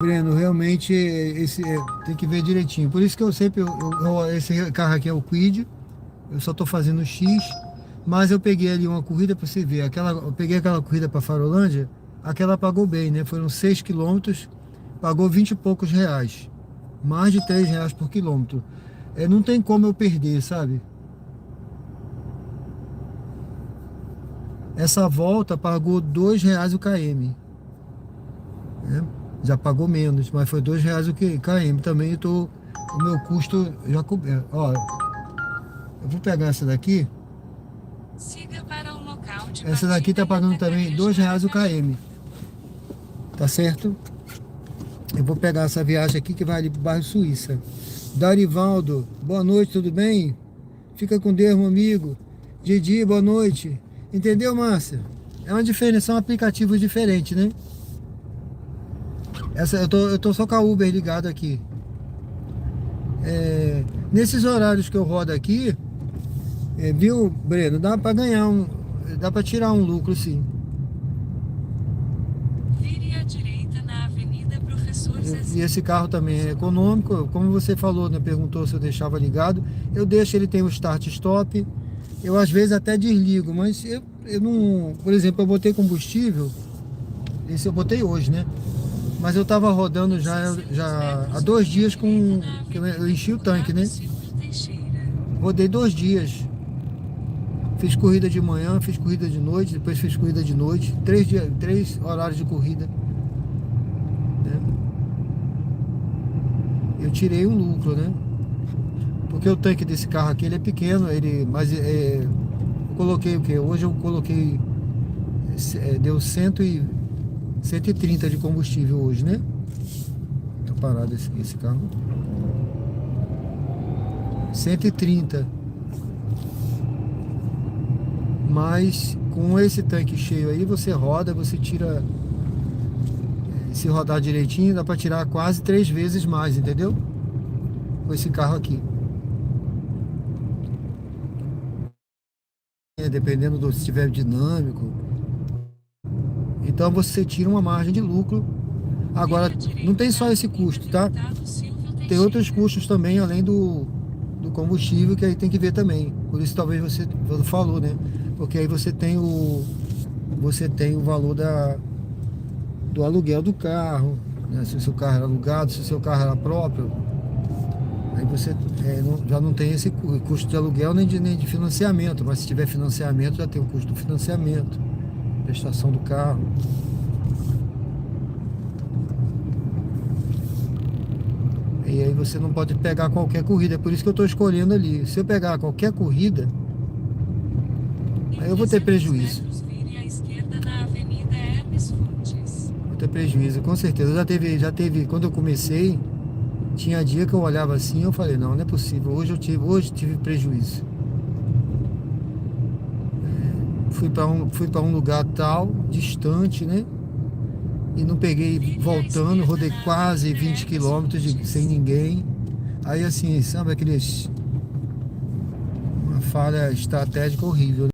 Breno, realmente tem que ver direitinho. Por isso que eu sempre, esse carro aqui é o Kwid, eu só tô fazendo X, mas eu peguei ali uma corrida para você ver. Eu peguei aquela corrida para Farolândia, aquela pagou bem, né? Foram 6 quilômetros, pagou 20 e poucos reais, mais de 3 reais por quilômetro. Não tem como eu perder, sabe? Essa volta pagou 2 reais o km, né? Já pagou menos, mas foi 2 reais o km também. O meu custo já coberto. Ó, eu vou pegar essa daqui. Siga para o local de Essa daqui tá partida e pagando também 2 reais o caminho. km, tá certo? Eu vou pegar essa viagem aqui que vai ali pro bairro Suíça. Darivaldo, boa noite, tudo bem? Fica com Deus, meu amigo. Didi, boa noite. Entendeu, Márcia? É uma diferença, são aplicativos diferentes, né? Eu tô só com a Uber ligado aqui. Nesses horários que eu rodo aqui, viu, Breno? Dá pra tirar um lucro, sim. Vire à direita na Avenida Professor E Zezinho. esse carro também é econômico, como você falou, né? Perguntou se eu deixava ligado. Eu deixo, ele tem o start stop. Eu às vezes até desligo, mas eu não. Por exemplo, eu botei combustível. Esse eu botei hoje, né? Mas eu tava rodando já, 600 já há metros dois vire à dias direita na que eu Avenida enchi o tanque, Eduardo né? Silva Teixeira. Rodei 2 dias. Fiz corrida de manhã, fiz corrida de noite, depois fiz corrida de noite. 3 dias, 3 horários de corrida, né? Eu tirei um lucro, né? Porque o tanque desse carro aqui ele é pequeno, eu coloquei o quê? Hoje eu coloquei, deu 130 de combustível hoje, né? Tá parado esse carro. 130. Mas com esse tanque cheio aí, você roda, você tira, se rodar direitinho, dá pra tirar quase 3 vezes mais, entendeu? Com esse carro aqui. Dependendo do se tiver dinâmico. Então você tira uma margem de lucro. Vire Agora, à não direita tem na só esse Avenida custo, tá? Deputado Silvio Tem outros Teixeira. custos também, além do combustível, que aí tem que ver também. Por isso talvez você falou, né? Porque aí você tem o valor do aluguel do carro, né? Se o seu carro era alugado, se o seu carro era próprio, aí você já não tem esse custo de aluguel nem de financiamento, mas se tiver financiamento, já tem o custo do financiamento, prestação do carro. E aí você não pode pegar qualquer corrida, é por isso que eu estou escolhendo ali. Se eu pegar qualquer corrida, aí Em eu vou ter 300 prejuízo. metros vire à esquerda na Avenida Hermes Fontes. Vou ter prejuízo, com certeza. Já teve, quando eu comecei, tinha dia que eu olhava assim, eu falei, não é possível. Hoje tive prejuízo. Fui para um lugar tal, distante, né? E não peguei Vire à voltando, esquerda rodei na quase Avenida 20 Hermes quilômetros sem Fontes. ninguém. Aí assim, sabe uma falha estratégica horrível, né?